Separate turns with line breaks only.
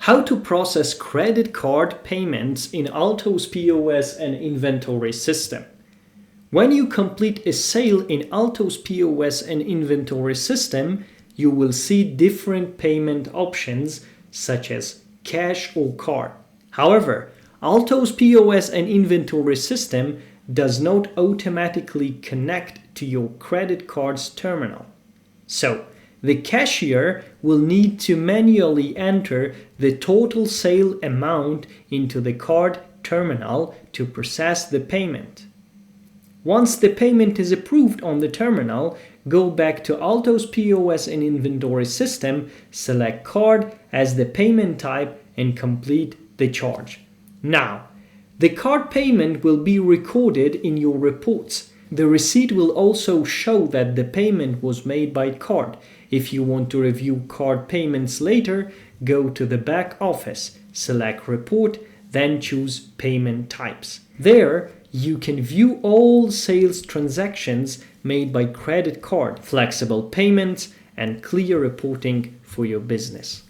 How to process credit card payments in Alto's POS and inventory system. When you complete a sale in Alto's POS and inventory system, you will see different payment options such as cash or card. However, Alto's POS and inventory system does not automatically connect to your credit card's terminal. So, the cashier will need to manually enter the total sale amount into the card terminal to process the payment. Once the payment is approved on the terminal, go back to Alto's POS and inventory system, select card as the payment type and complete the charge. Now, the card payment will be recorded in your reports. The receipt will also show that the payment was made by card. If you want to review card payments later, go to the back office, select report, then choose payment types. There, you can view all sales transactions made by credit card, flexible payments, and clear reporting for your business.